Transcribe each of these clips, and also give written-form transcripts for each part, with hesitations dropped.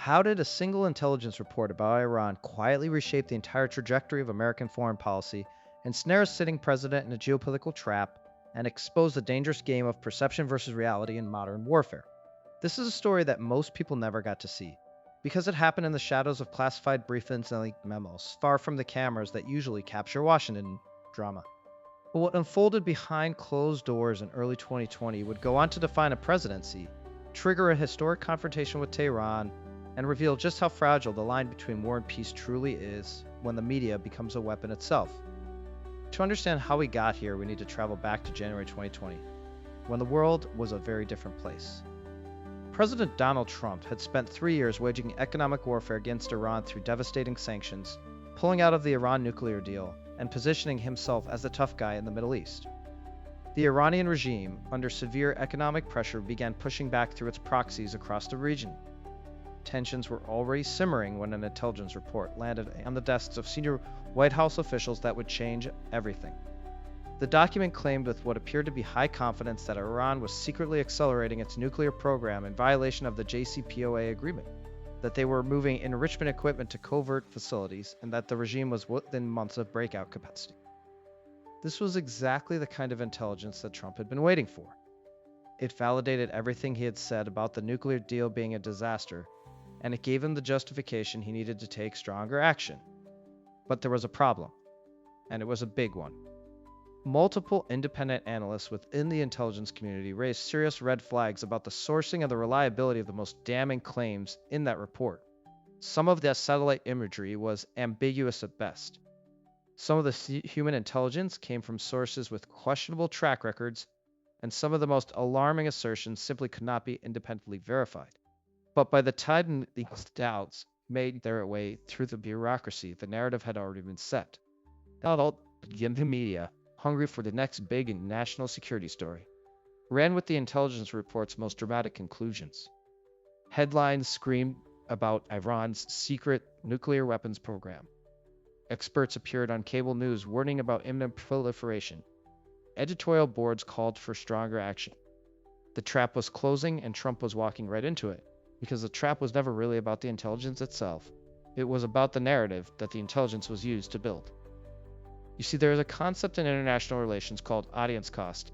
How did a single intelligence report about Iran quietly reshape the entire trajectory of American foreign policy, ensnare a sitting president in a geopolitical trap, and expose the dangerous game of perception versus reality in modern warfare? This is a story that most people never got to see, because it happened in the shadows of classified briefings and leaked memos, far from the cameras that usually capture Washington drama. But what unfolded behind closed doors in early 2020 would go on to define a presidency, trigger a historic confrontation with Tehran, and reveal just how fragile the line between war and peace truly is when the media becomes a weapon itself. To understand how we got here, we need to travel back to January 2020, when the world was a very different place. President Donald Trump had spent 3 years waging economic warfare against Iran through devastating sanctions, pulling out of the Iran nuclear deal, and positioning himself as the tough guy in the Middle East. The Iranian regime, under severe economic pressure, began pushing back through its proxies across the region. Tensions were already simmering when an intelligence report landed on the desks of senior White House officials that would change everything. The document claimed with what appeared to be high confidence that Iran was secretly accelerating its nuclear program in violation of the JCPOA agreement, that they were moving enrichment equipment to covert facilities, and that the regime was within months of breakout capacity. This was exactly the kind of intelligence that Trump had been waiting for. It validated everything he had said about the nuclear deal being a disaster, and it gave him the justification he needed to take stronger action. But there was a problem, and it was a big one. Multiple independent analysts within the intelligence community raised serious red flags about the sourcing and the reliability of the most damning claims in that report. Some of the satellite imagery was ambiguous at best. Some of the human intelligence came from sources with questionable track records, and some of the most alarming assertions simply could not be independently verified. But by the time these doubts made their way through the bureaucracy, the narrative had already been set. The media, hungry for the next big national security story, ran with the intelligence report's most dramatic conclusions. Headlines screamed about Iran's secret nuclear weapons program. Experts appeared on cable news warning about imminent proliferation. Editorial boards called for stronger action. The trap was closing, and Trump was walking right into it, because the trap was never really about the intelligence itself. It was about the narrative that the intelligence was used to build. You see, there is a concept in international relations called audience cost,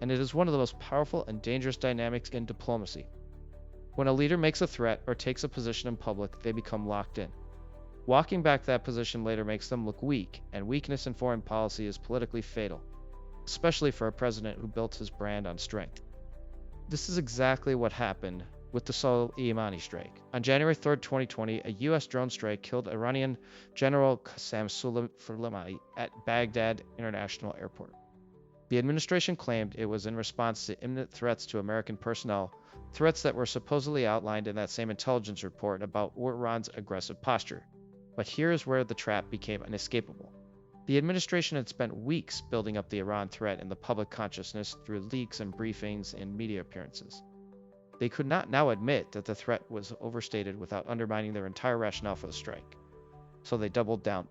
and it is one of the most powerful and dangerous dynamics in diplomacy. When a leader makes a threat or takes a position in public, they become locked in. Walking back that position later makes them look weak, and weakness in foreign policy is politically fatal, especially for a president who built his brand on strength. This is exactly what happened with the Soleimani strike. On January 3, 2020, a U.S. drone strike killed Iranian General Qasem Soleimani at Baghdad International Airport. The administration claimed it was in response to imminent threats to American personnel, threats that were supposedly outlined in that same intelligence report about Iran's aggressive posture. But here is where the trap became inescapable. The administration had spent weeks building up the Iran threat in the public consciousness through leaks and briefings and media appearances. They could not now admit that the threat was overstated without undermining their entire rationale for the strike. So they doubled down.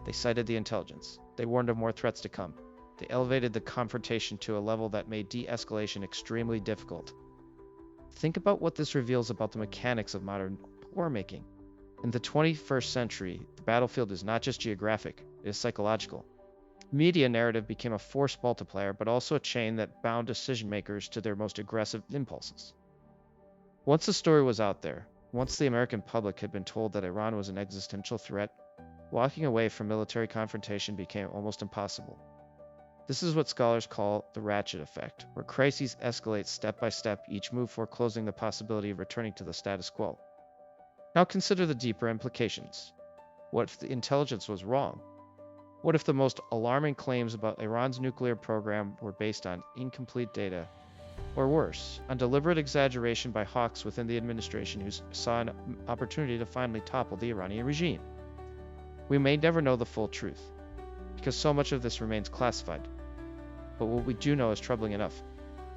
They cited the intelligence. They warned of more threats to come. They elevated the confrontation to a level that made de-escalation extremely difficult. Think about what this reveals about the mechanics of modern war making. In the 21st century, the battlefield is not just geographic, it is psychological. Media narrative became a force multiplier, but also a chain that bound decision makers to their most aggressive impulses. Once the story was out there, once the American public had been told that Iran was an existential threat, walking away from military confrontation became almost impossible. This is what scholars call the ratchet effect, where crises escalate step by step, each move foreclosing the possibility of returning to the status quo. Now consider the deeper implications. What if the intelligence was wrong? What if the most alarming claims about Iran's nuclear program were based on incomplete data? Or worse, on deliberate exaggeration by hawks within the administration who saw an opportunity to finally topple the Iranian regime? We may never know the full truth, because so much of this remains classified. But what we do know is troubling enough.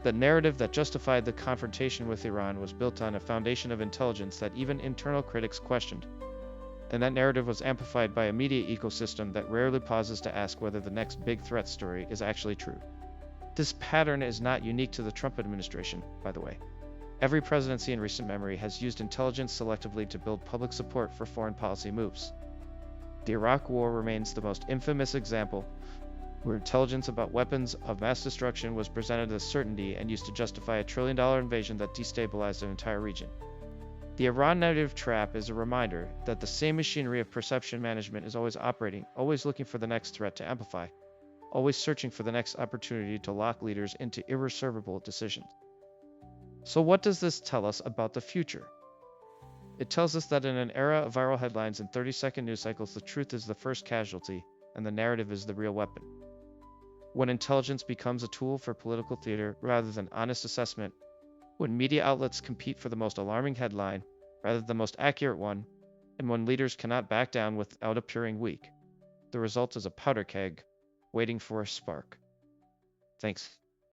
The narrative that justified the confrontation with Iran was built on a foundation of intelligence that even internal critics questioned. And that narrative was amplified by a media ecosystem that rarely pauses to ask whether the next big threat story is actually true. This pattern is not unique to the Trump administration, by the way. Every presidency in recent memory has used intelligence selectively to build public support for foreign policy moves. The Iraq War remains the most infamous example, where intelligence about weapons of mass destruction was presented as certainty and used to justify $1 trillion invasion that destabilized an entire region. The Iran narrative trap is a reminder that the same machinery of perception management is always operating, always looking for the next threat to amplify, always searching for the next opportunity to lock leaders into irreversible decisions. So, what does this tell us about the future? It tells us that in an era of viral headlines and 30-second news cycles, the truth is the first casualty, and the narrative is the real weapon. When intelligence becomes a tool for political theater rather than honest assessment, when media outlets compete for the most alarming headline rather than the most accurate one, and when leaders cannot back down without appearing weak, the result is a powder keg waiting for a spark. Thanks.